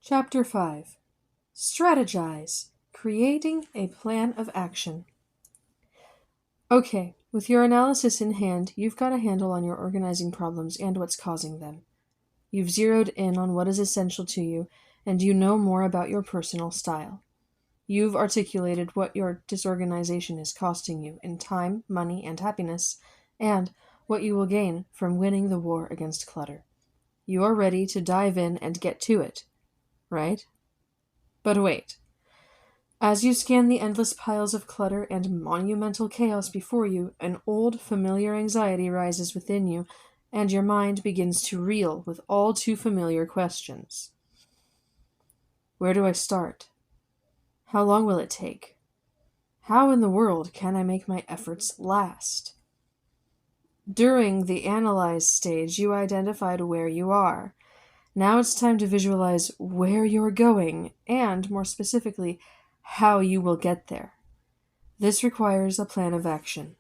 Chapter 5 Strategize Creating a Plan of Action. Okay, with your analysis in hand, you've got a handle on your organizing problems and what's causing them. You've zeroed in on what is essential to you, and you know more about your personal style. You've articulated what your disorganization is costing you in time, money, and happiness, and what you will gain from winning the war against clutter. You are ready to dive in and get to it, right? But wait. As you scan the endless piles of clutter and monumental chaos before you, an old, familiar anxiety rises within you, and your mind begins to reel with all too familiar questions. Where do I start? How long will it take? How in the world can I make my efforts last? During the analyze stage, you identified where you are. Now it's time to visualize where you're going, and, more specifically, how you will get there. This requires a plan of action.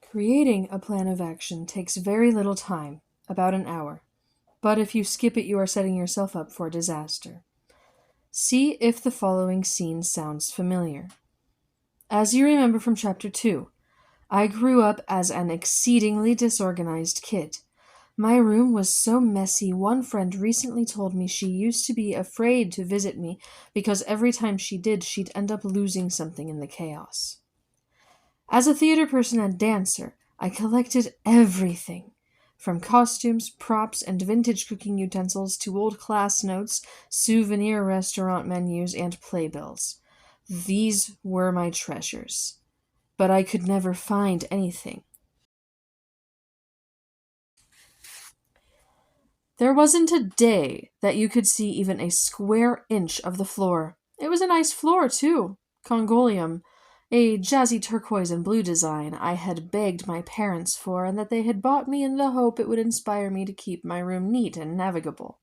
Creating a plan of action takes very little time, about an hour. But if you skip it, you are setting yourself up for disaster. See if the following scene sounds familiar. As you remember from Chapter 2, I grew up as an exceedingly disorganized kid. My room was so messy, one friend recently told me she used to be afraid to visit me because every time she did, she'd end up losing something in the chaos. As a theater person and dancer, I collected everything, from costumes, props, and vintage cooking utensils to old class notes, souvenir restaurant menus, and playbills. These were my treasures, but I could never find anything. There wasn't a day that you could see even a square inch of the floor. It was a nice floor, too. Congolium, a jazzy turquoise and blue design I had begged my parents for and that they had bought me in the hope it would inspire me to keep my room neat and navigable.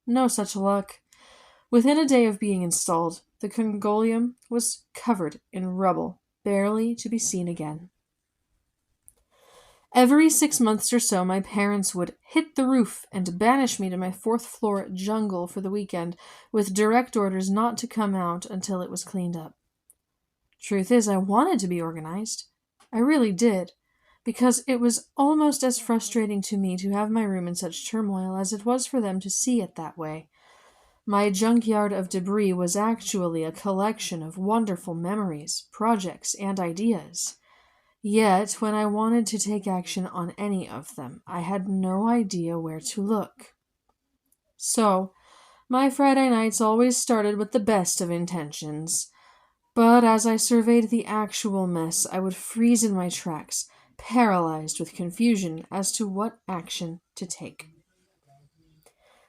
No such luck. Within a day of being installed, the Congolium was covered in rubble, barely to be seen again. Every 6 months or so, my parents would hit the roof and banish me to my 4th-floor jungle for the weekend, with direct orders not to come out until it was cleaned up. Truth is, I wanted to be organized. I really did, because it was almost as frustrating to me to have my room in such turmoil as it was for them to see it that way. My junkyard of debris was actually a collection of wonderful memories, projects, and ideas. Yet, when I wanted to take action on any of them, I had no idea where to look. So, my Friday nights always started with the best of intentions. But as I surveyed the actual mess, I would freeze in my tracks, paralyzed with confusion as to what action to take.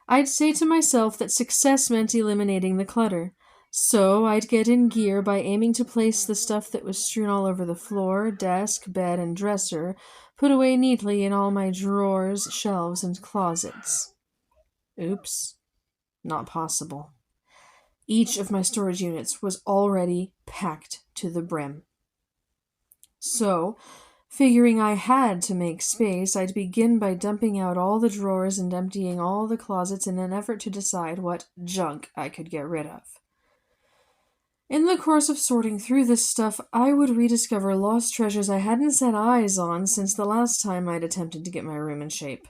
I'd say to myself that success meant eliminating the clutter. So I'd get in gear by aiming to place the stuff that was strewn all over the floor, desk, bed, and dresser, put away neatly in all my drawers, shelves, and closets. Oops. Not possible. Each of my storage units was already packed to the brim. So, figuring I had to make space, I'd begin by dumping out all the drawers and emptying all the closets in an effort to decide what junk I could get rid of. In the course of sorting through this stuff, I would rediscover lost treasures I hadn't set eyes on since the last time I'd attempted to get my room in shape.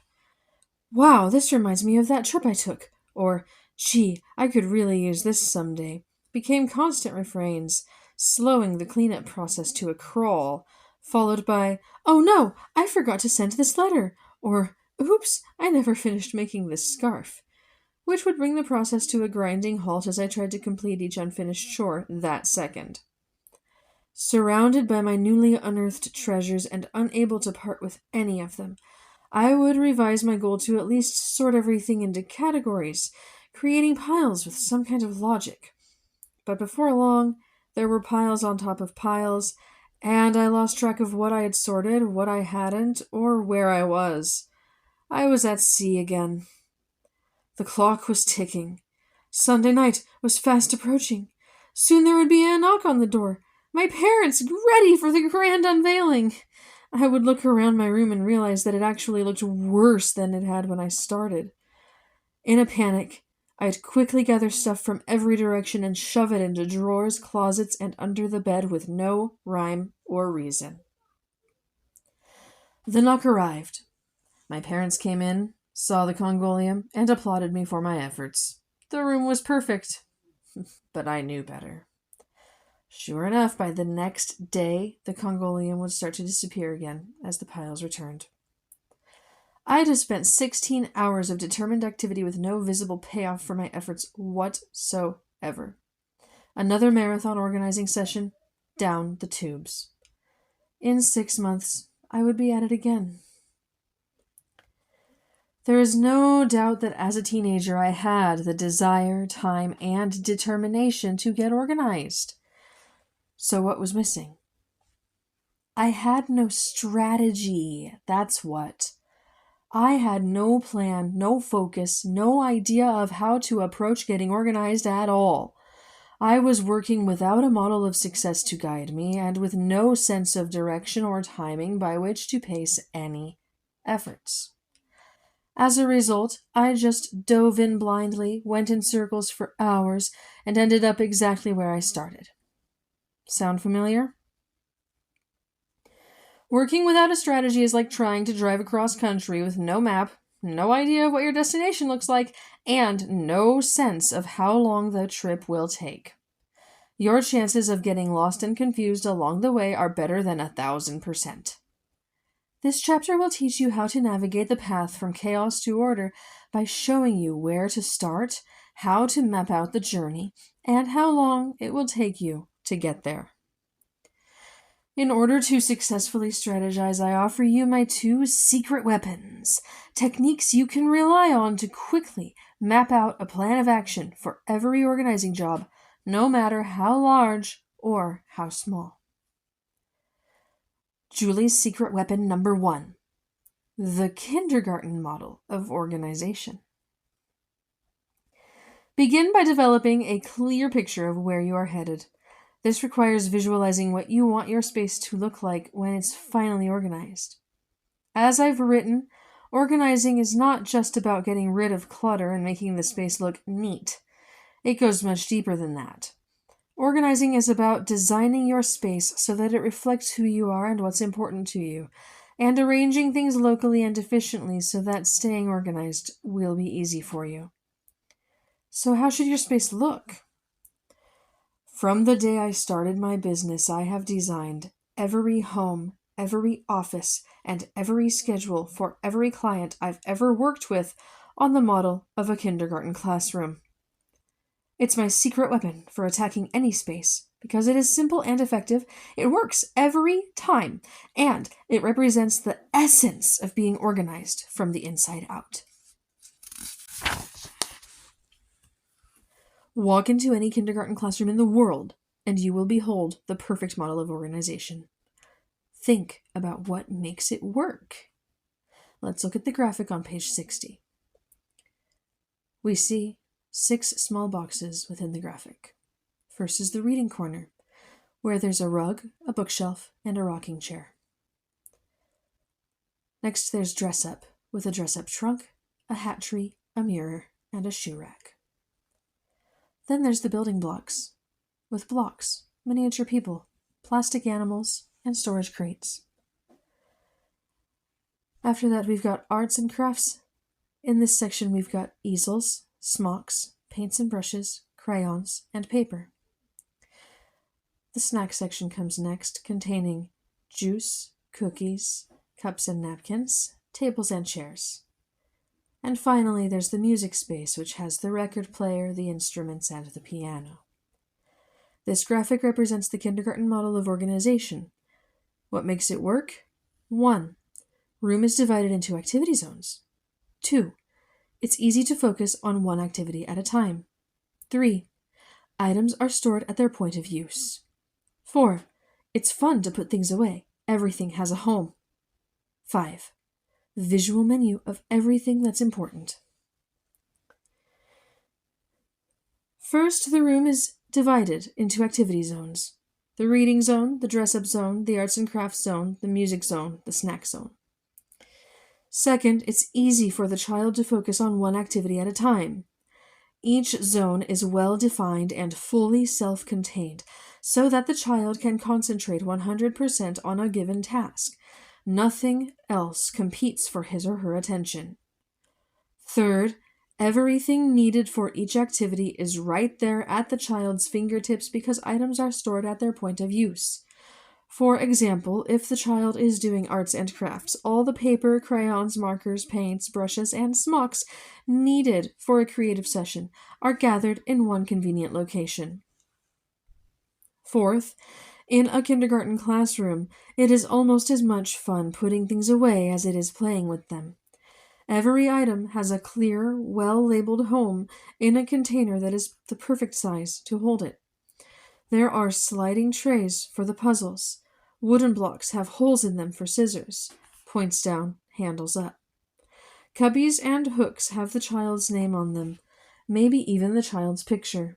Wow, this reminds me of that trip I took. Or, gee, I could really use this someday. Became constant refrains, slowing the cleanup process to a crawl, followed by, oh no, I forgot to send this letter. Or, oops, I never finished making this scarf. Which would bring the process to a grinding halt as I tried to complete each unfinished chore that second. Surrounded by my newly unearthed treasures and unable to part with any of them, I would revise my goal to at least sort everything into categories, creating piles with some kind of logic. But before long, there were piles on top of piles, and I lost track of what I had sorted, what I hadn't, or where I was. I was at sea again. The clock was ticking. Sunday night was fast approaching. Soon there would be a knock on the door. My parents, ready for the grand unveiling. I would look around my room and realize that it actually looked worse than it had when I started. In a panic, I'd quickly gather stuff from every direction and shove it into drawers, closets, and under the bed with no rhyme or reason. The knock arrived. My parents came in, saw the Congolium, and applauded me for my efforts. The room was perfect, but I knew better. Sure enough, by the next day, the Congolium would start to disappear again as the piles returned. I had spent 16 hours of determined activity with no visible payoff for my efforts whatsoever. Another marathon organizing session, down the tubes. In 6 months, I would be at it again. There is no doubt that as a teenager I had the desire, time, and determination to get organized. So what was missing? I had no strategy, that's what. I had no plan, no focus, no idea of how to approach getting organized at all. I was working without a model of success to guide me, and with no sense of direction or timing by which to pace any efforts. As a result, I just dove in blindly, went in circles for hours, and ended up exactly where I started. Sound familiar? Working without a strategy is like trying to drive across country with no map, no idea of what your destination looks like, and no sense of how long the trip will take. Your chances of getting lost and confused along the way are better than 1,000%. This chapter will teach you how to navigate the path from chaos to order by showing you where to start, how to map out the journey, and how long it will take you to get there. In order to successfully strategize, I offer you my 2 secret weapons, techniques you can rely on to quickly map out a plan of action for every organizing job, no matter how large or how small. Julie's secret weapon number 1, the kindergarten model of organization. Begin by developing a clear picture of where you are headed. This requires visualizing what you want your space to look like when it's finally organized. As I've written, organizing is not just about getting rid of clutter and making the space look neat. It goes much deeper than that. Organizing is about designing your space so that it reflects who you are and what's important to you, and arranging things locally and efficiently so that staying organized will be easy for you. So how should your space look? From the day I started my business, I have designed every home, every office, and every schedule for every client I've ever worked with on the model of a kindergarten classroom. It's my secret weapon for attacking any space because it is simple and effective, it works every time, and it represents the essence of being organized from the inside out. Walk into any kindergarten classroom in the world, and you will behold the perfect model of organization. Think about what makes it work. Let's look at the graphic on page 60. We see 6 small boxes within the graphic. First is the reading corner, where there's a rug, a bookshelf, and a rocking chair. Next, there's dress up, with a dress-up trunk, a hat tree, a mirror, and a shoe rack. Then there's the building blocks, with blocks, miniature people, plastic animals, and storage crates. After that, we've got arts and crafts. In this section, we've got easels, smocks, paints and brushes, crayons, and paper. The snack section comes next, containing juice, cookies, cups and napkins, tables and chairs. And finally, there's the music space, which has the record player, the instruments, and the piano. This graphic represents the kindergarten model of organization. What makes it work? 1. Room is divided into activity zones. 2. It's easy to focus on one activity at a time. 3. Items are stored at their point of use. 4. It's fun to put things away. Everything has a home. 5. Visual menu of everything that's important. First, the room is divided into activity zones. The reading zone, the dress-up zone, the arts and crafts zone, the music zone, the snack zone. Second, it's easy for the child to focus on one activity at a time. Each zone is well defined and fully self-contained, so that the child can concentrate 100% on a given task. Nothing else competes for his or her attention. Third, everything needed for each activity is right there at the child's fingertips because items are stored at their point of use. For example, if the child is doing arts and crafts, all the paper, crayons, markers, paints, brushes, and smocks needed for a creative session are gathered in one convenient location. Fourth, in a kindergarten classroom, it is almost as much fun putting things away as it is playing with them. Every item has a clear, well-labeled home in a container that is the perfect size to hold it. There are sliding trays for the puzzles. Wooden blocks have holes in them for scissors. Points down, handles up. Cubbies and hooks have the child's name on them, maybe even the child's picture.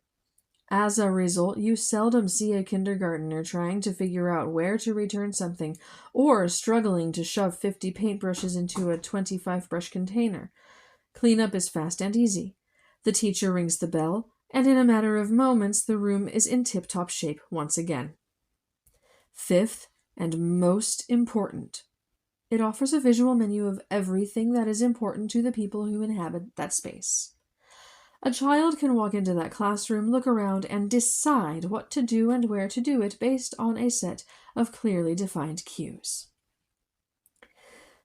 As a result, you seldom see a kindergartner trying to figure out where to return something or struggling to shove 50 paintbrushes into a 25-brush container. Cleanup is fast and easy. The teacher rings the bell, and in a matter of moments, the room is in tip-top shape once again. Fifth, and most important, it offers a visual menu of everything that is important to the people who inhabit that space. A child can walk into that classroom, look around, and decide what to do and where to do it based on a set of clearly defined cues.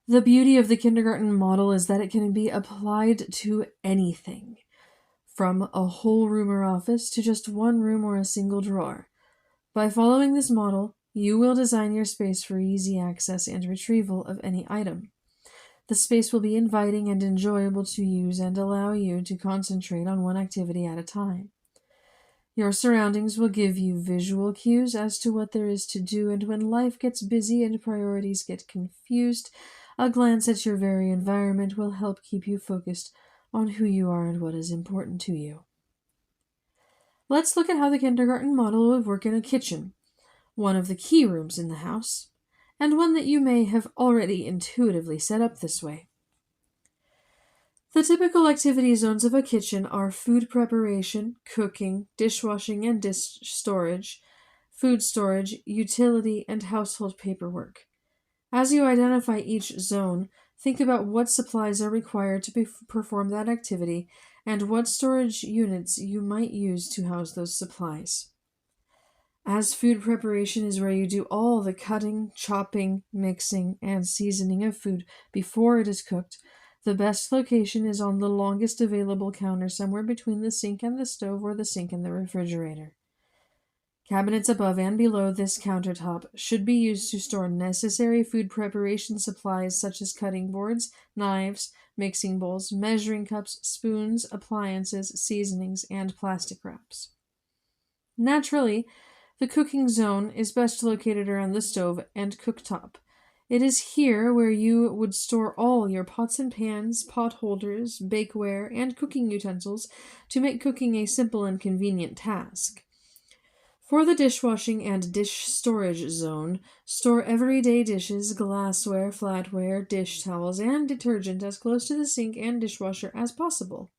The beauty of the kindergarten model is that it can be applied to anything, from a whole room or office to just one room or a single drawer. By following this model, you will design your space for easy access and retrieval of any item. The space will be inviting and enjoyable to use and allow you to concentrate on one activity at a time. Your surroundings will give you visual cues as to what there is to do, and when life gets busy and priorities get confused, a glance at your very environment will help keep you focused on who you are and what is important to you. Let's look at how the kindergarten model would work in a kitchen, one of the key rooms in the house, and one that you may have already intuitively set up this way. The typical activity zones of a kitchen are food preparation, cooking, dishwashing and dish storage, food storage, utility, and household paperwork. As you identify each zone, think about what supplies are required to perform that activity and what storage units you might use to house those supplies. As food preparation is where you do all the cutting, chopping, mixing, and seasoning of food before it is cooked, the best location is on the longest available counter somewhere between the sink and the stove or the sink and the refrigerator. Cabinets above and below this countertop should be used to store necessary food preparation supplies such as cutting boards, knives, mixing bowls, measuring cups, spoons, appliances, seasonings, and plastic wraps. Naturally, the cooking zone is best located around the stove and cooktop. It is here where you would store all your pots and pans, pot holders, bakeware, and cooking utensils to make cooking a simple and convenient task. For the dishwashing and dish storage zone, store everyday dishes, glassware, flatware, dish towels, and detergent as close to the sink and dishwasher as possible.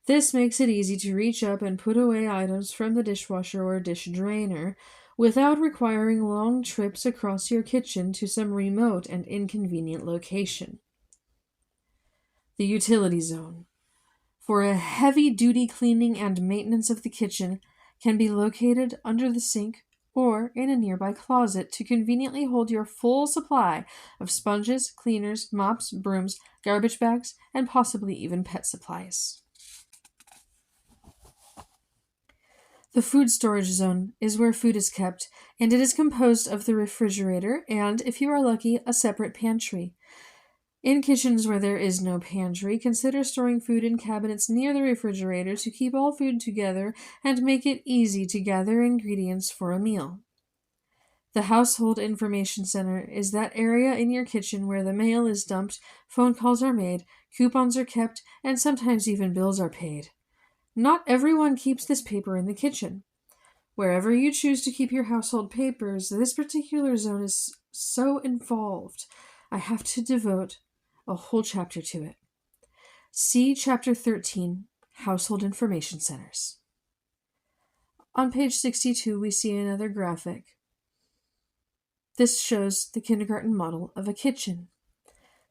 This makes it easy to reach up and put away items from the dishwasher or dish drainer without requiring long trips across your kitchen to some remote and inconvenient location. The utility zone, for a heavy-duty cleaning and maintenance of the kitchen, can be located under the sink or in a nearby closet to conveniently hold your full supply of sponges, cleaners, mops, brooms, garbage bags, and possibly even pet supplies. The food storage zone is where food is kept, and it is composed of the refrigerator and, if you are lucky, a separate pantry. In kitchens where there is no pantry, consider storing food in cabinets near the refrigerator to keep all food together and make it easy to gather ingredients for a meal. The Household Information Center is that area in your kitchen where the mail is dumped, phone calls are made, coupons are kept, and sometimes even bills are paid. Not everyone keeps this paper in the kitchen. Wherever you choose to keep your household papers, this particular zone is so involved. I have to devote a whole chapter to it. See Chapter 13, Household Information Centers. On page 62, we see another graphic. This shows the kindergarten model of a kitchen,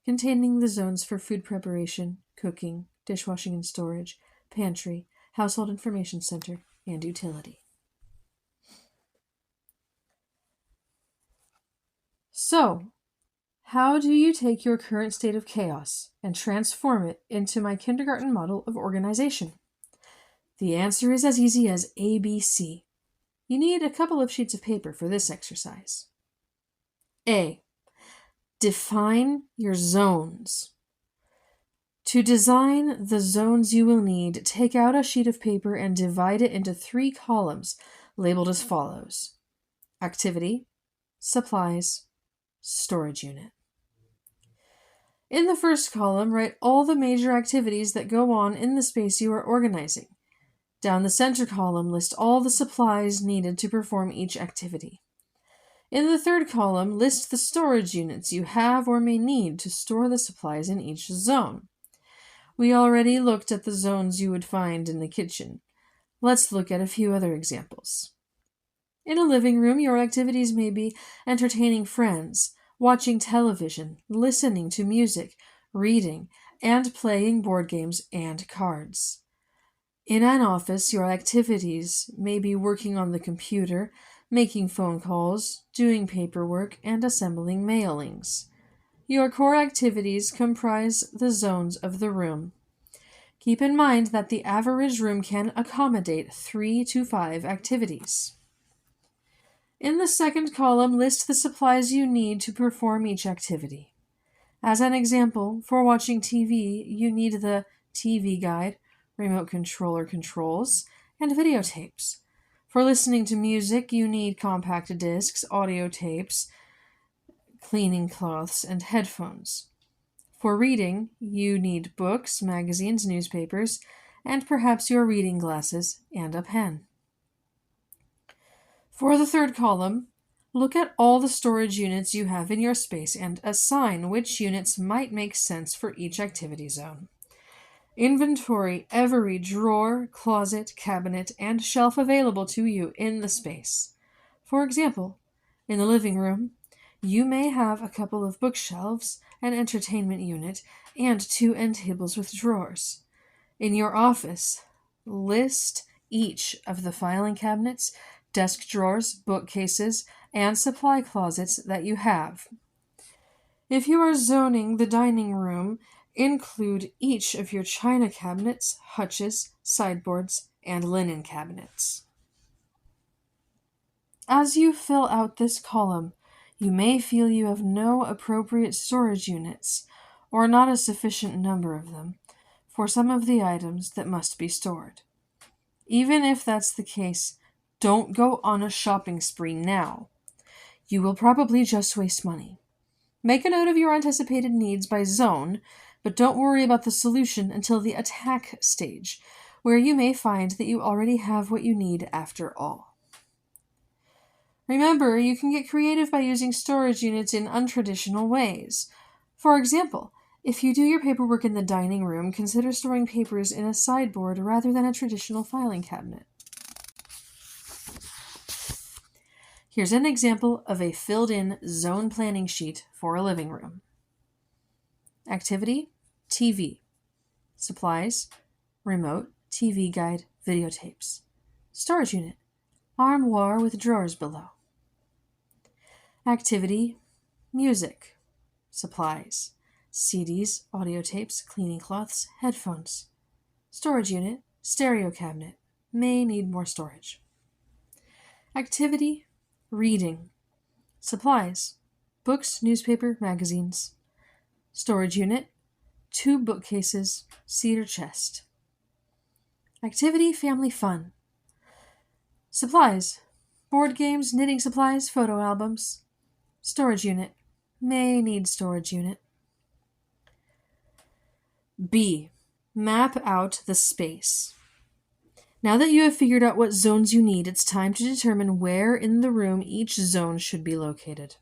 containing the zones for food preparation, cooking, dishwashing and storage, pantry, household information center, and utility. So, how do you take your current state of chaos and transform it into my kindergarten model of organization? The answer is as easy as ABC. You need a couple of sheets of paper for this exercise. A. Define your zones. To design the zones you will need, take out a sheet of paper and divide it into 3 columns labeled as follows: activity, supplies, storage unit. In the first column, write all the major activities that go on in the space you are organizing. Down the center column, list all the supplies needed to perform each activity. In the third column, list the storage units you have or may need to store the supplies in each zone. We already looked at the zones you would find in the kitchen. Let's look at a few other examples. In a living room, your activities may be entertaining friends, watching television, listening to music, reading, and playing board games and cards. In an office, your activities may be working on the computer, making phone calls, doing paperwork, and assembling mailings. Your core activities comprise the zones of the room. Keep in mind that the average room can accommodate 3 to 5 activities. In the second column, list the supplies you need to perform each activity. As an example, for watching TV, you need the TV guide, remote controller controls, and videotapes. For listening to music, you need compact discs, audio tapes, cleaning cloths, and headphones. For reading, you need books, magazines, newspapers, and perhaps your reading glasses and a pen. For the third column, look at all the storage units you have in your space and assign which units might make sense for each activity zone. Inventory every drawer, closet, cabinet, and shelf available to you in the space. For example, in the living room, you may have a couple of bookshelves, an entertainment unit, and 2 end tables with drawers. In your office, list each of the filing cabinets, desk drawers, bookcases, and supply closets that you have. If you are zoning the dining room, include each of your china cabinets, hutches, sideboards, and linen cabinets. As you fill out this column, you may feel you have no appropriate storage units, or not a sufficient number of them, for some of the items that must be stored. Even if that's the case, don't go on a shopping spree now. You will probably just waste money. Make a note of your anticipated needs by zone, but don't worry about the solution until the attack stage, where you may find that you already have what you need after all. Remember, you can get creative by using storage units in untraditional ways. For example, if you do your paperwork in the dining room, consider storing papers in a sideboard rather than a traditional filing cabinet. Here's an example of a filled-in zone planning sheet for a living room. Activity, TV. Supplies, remote, TV guide, videotapes. Storage unit, armoire with drawers below. Activity, music. Supplies, CDs, audio tapes, cleaning cloths, headphones. Storage unit, stereo cabinet. May need more storage. Activity, reading. Supplies, books, newspaper, magazines. Storage unit, 2 bookcases, cedar chest. Activity, family fun. Supplies, board games, knitting supplies, photo albums. Storage unit, may need storage unit. B. Map out the space. Now that you have figured out what zones you need, it's time to determine where in the room each zone should be located.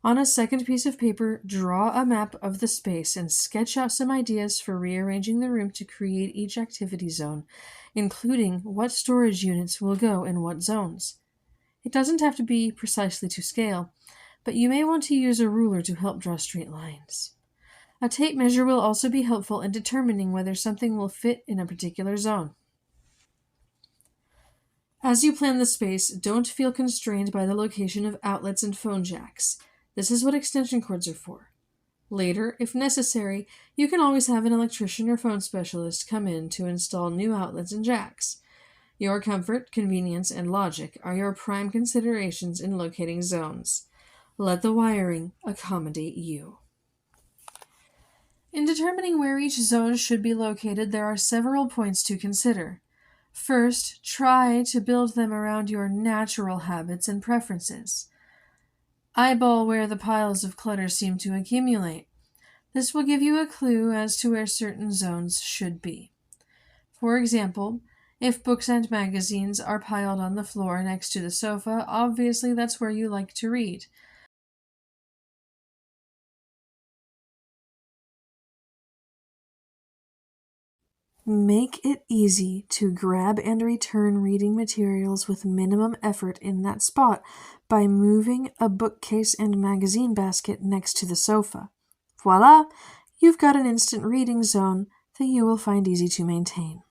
On a second piece of paper, draw a map of the space and sketch out some ideas for rearranging the room to create each activity zone, including what storage units will go in what zones. It doesn't have to be precisely to scale, but you may want to use a ruler to help draw straight lines. A tape measure will also be helpful in determining whether something will fit in a particular zone. As you plan the space, don't feel constrained by the location of outlets and phone jacks. This is what extension cords are for. Later, if necessary, you can always have an electrician or phone specialist come in to install new outlets and jacks. Your comfort, convenience, and logic are your prime considerations in locating zones. Let the wiring accommodate you. In determining where each zone should be located, there are several points to consider. First, try to build them around your natural habits and preferences. Eyeball where the piles of clutter seem to accumulate. This will give you a clue as to where certain zones should be. For example, if books and magazines are piled on the floor next to the sofa, obviously that's where you like to read. Make it easy to grab and return reading materials with minimum effort in that spot by moving a bookcase and magazine basket next to the sofa. Voila! You've got an instant reading zone that you will find easy to maintain.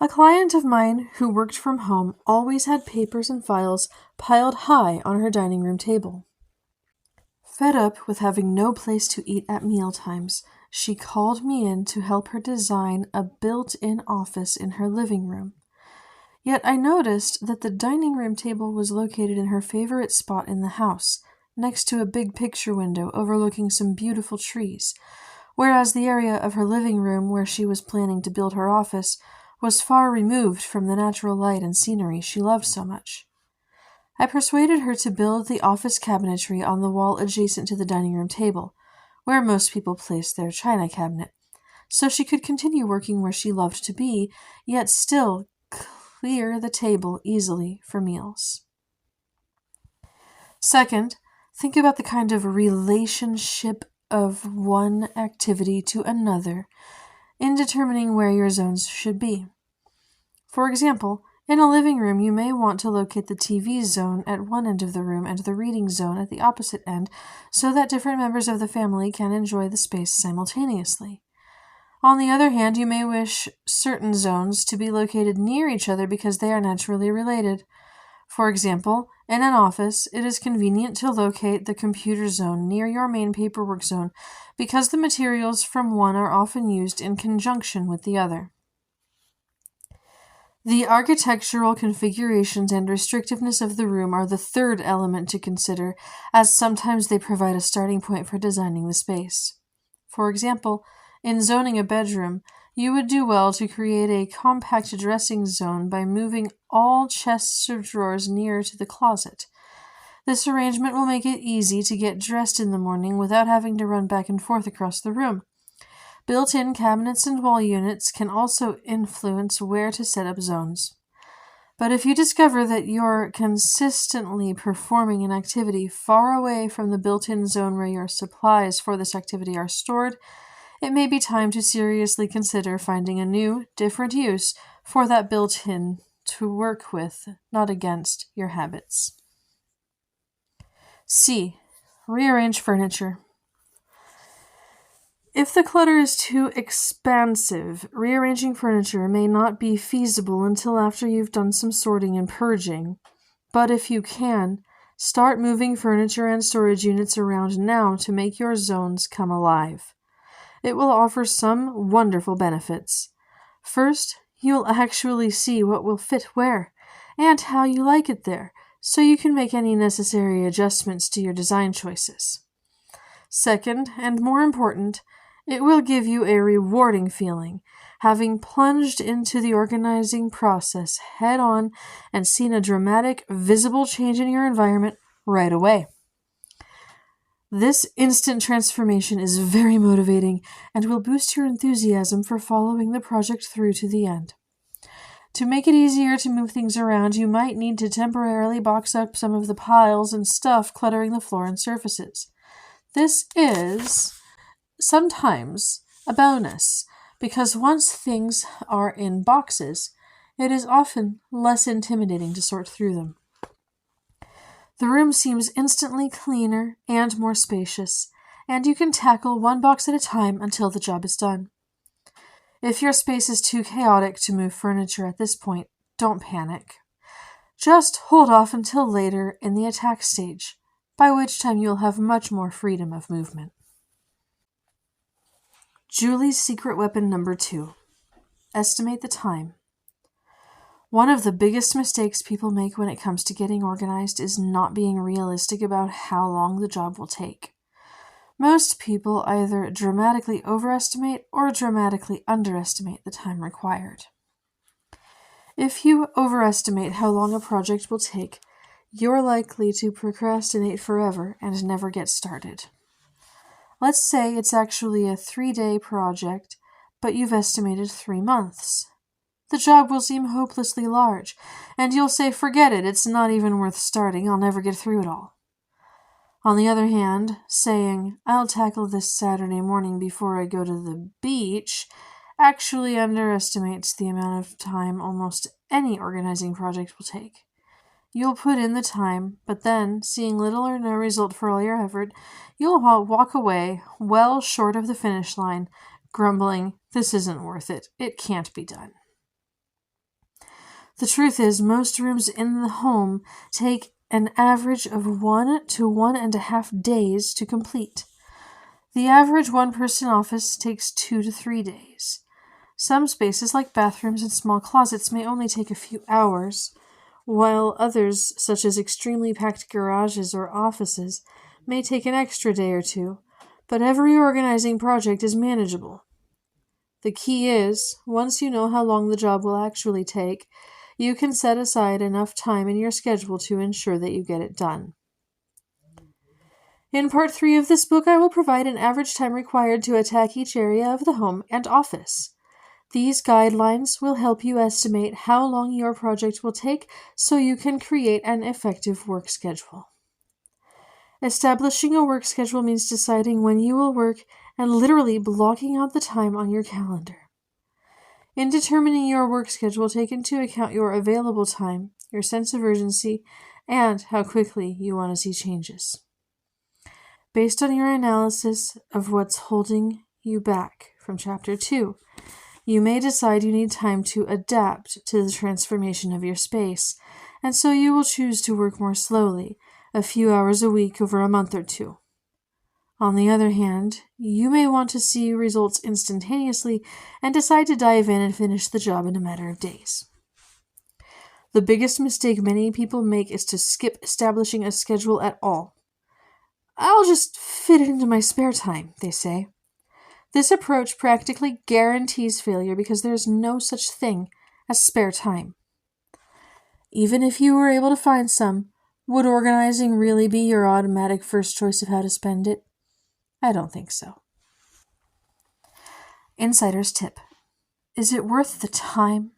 A client of mine who worked from home always had papers and files piled high on her dining room table. Fed up with having no place to eat at mealtimes, she called me in to help her design a built-in office in her living room. Yet I noticed that the dining room table was located in her favorite spot in the house, next to a big picture window overlooking some beautiful trees, whereas the area of her living room where she was planning to build her office was far removed from the natural light and scenery she loved so much. I persuaded her to build the office cabinetry on the wall adjacent to the dining room table, where most people place their china cabinet, so she could continue working where she loved to be, yet still clear the table easily for meals. Second, think about the kind of relationship of one activity to another in determining where your zones should be. For example, in a living room, you may want to locate the TV zone at one end of the room and the reading zone at the opposite end so that different members of the family can enjoy the space simultaneously. On the other hand, you may wish certain zones to be located near each other because they are naturally related. For example, in an office, it is convenient to locate the computer zone near your main paperwork zone because the materials from one are often used in conjunction with the other. The architectural configurations and restrictiveness of the room are the third element to consider, as sometimes they provide a starting point for designing the space. For example, in zoning a bedroom, you would do well to create a compact dressing zone by moving all chests of drawers nearer to the closet. This arrangement will make it easy to get dressed in the morning without having to run back and forth across the room. Built-in cabinets and wall units can also influence where to set up zones. But if you discover that you're consistently performing an activity far away from the built-in zone where your supplies for this activity are stored, it may be time to seriously consider finding a new, different use for that built-in to work with, not against, your habits. C. Rearrange furniture. If the clutter is too expansive, rearranging furniture may not be feasible until after you've done some sorting and purging. But if you can, start moving furniture and storage units around now to make your zones come alive. It will offer some wonderful benefits. First, you'll actually see what will fit where and how you like it there, so you can make any necessary adjustments to your design choices. Second, and more important, it will give you a rewarding feeling, having plunged into the organizing process head-on and seen a dramatic, visible change in your environment right away. This instant transformation is very motivating and will boost your enthusiasm for following the project through to the end. To make it easier to move things around, you might need to temporarily box up some of the piles and stuff cluttering the floor and surfaces. This is sometimes a bonus, because once things are in boxes, it is often less intimidating to sort through them. The room seems instantly cleaner and more spacious, and you can tackle one box at a time until the job is done. If your space is too chaotic to move furniture at this point, don't panic. Just hold off until later in the attack stage, by which time you'll have much more freedom of movement. Julie's secret weapon number 2. Estimate the time. One of the biggest mistakes people make when it comes to getting organized is not being realistic about how long the job will take. Most people either dramatically overestimate or dramatically underestimate the time required. If you overestimate how long a project will take, you're likely to procrastinate forever and never get started. Let's say it's actually a 3-day project, but you've estimated 3 months. The job will seem hopelessly large, and you'll say, forget it, it's not even worth starting, I'll never get through it all. On the other hand, saying, I'll tackle this Saturday morning before I go to the beach, actually underestimates the amount of time almost any organizing project will take. You'll put in the time, but then, seeing little or no result for all your effort, you'll walk away well short of the finish line, grumbling, this isn't worth it, it can't be done. The truth is, most rooms in the home take an average of 1 to 1.5 days to complete. The average one-person office takes 2 to 3 days. Some spaces, like bathrooms and small closets, may only take a few hours, while others, such as extremely packed garages or offices, may take an extra day or 2, but every organizing project is manageable. The key is, once you know how long the job will actually take, you can set aside enough time in your schedule to ensure that you get it done. In part 3 of this book, I will provide an average time required to attack each area of the home and office. These guidelines will help you estimate how long your project will take so you can create an effective work schedule. Establishing a work schedule means deciding when you will work and literally blocking out the time on your calendar. In determining your work schedule, take into account your available time, your sense of urgency, and how quickly you want to see changes. Based on your analysis of what's holding you back from Chapter 2, you may decide you need time to adapt to the transformation of your space, and so you will choose to work more slowly, a few hours a week over a month or 2. On the other hand, you may want to see results instantaneously and decide to dive in and finish the job in a matter of days. The biggest mistake many people make is to skip establishing a schedule at all. I'll just fit it into my spare time, they say. This approach practically guarantees failure because there is no such thing as spare time. Even if you were able to find some, would organizing really be your automatic first choice of how to spend it? I don't think so. Insider's tip. Is it worth the time?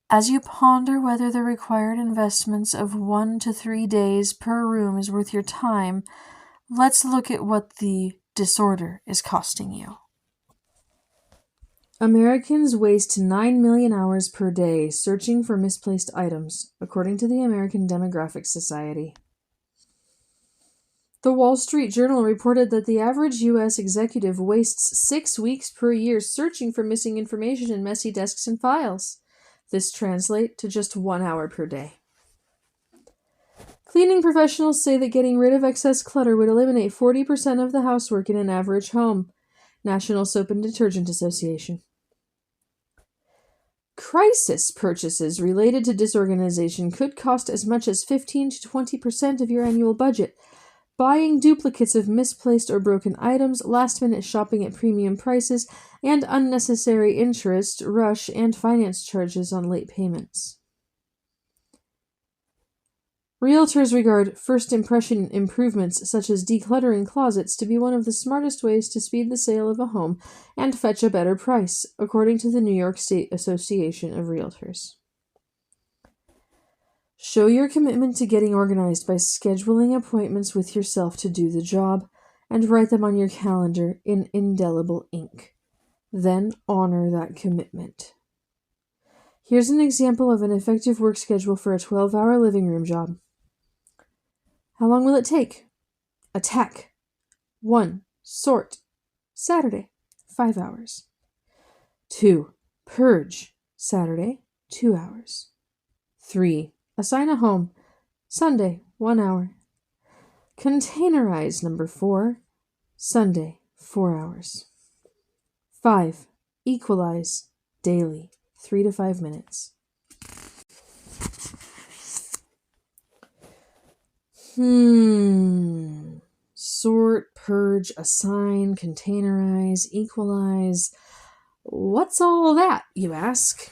As you ponder whether the required investments of 1 to 3 days per room is worth your time, let's look at what the disorder is costing you. Americans waste 9 million hours per day searching for misplaced items, according to the American Demographic Society. The Wall Street Journal reported that the average U.S. executive wastes 6 weeks per year searching for missing information in messy desks and files. This translates to just 1 hour per day. Cleaning professionals say that getting rid of excess clutter would eliminate 40% of the housework in an average home. National Soap and Detergent Association. Crisis purchases related to disorganization could cost as much as 15 to 20% of your annual budget. Buying duplicates of misplaced or broken items, last-minute shopping at premium prices, and unnecessary interest, rush, and finance charges on late payments. Realtors regard first impression improvements such as decluttering closets to be one of the smartest ways to speed the sale of a home and fetch a better price, according to the New York State Association of Realtors. Show your commitment to getting organized by scheduling appointments with yourself to do the job and write them on your calendar in indelible ink. Then honor that commitment. Here's an example of an effective work schedule for a 12-hour living room job. How long will it take? Attack. 1. Sort. Saturday, 5 hours. 2. Purge. Saturday, 2 hours. 3. Assign a home. Sunday, 1 hour. Containerize. Number 4. Sunday, 4 hours. 5. Equalize. Daily, 3 to 5 minutes. Sort, purge, assign, containerize, equalize. What's all that, you ask?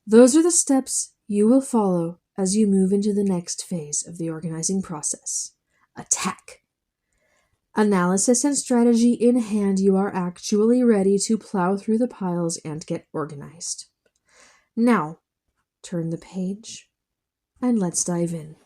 Those are the steps you will follow as you move into the next phase of the organizing process. Attack. Analysis and strategy in hand, you are actually ready to plow through the piles and get organized. Now, turn the page and let's dive in.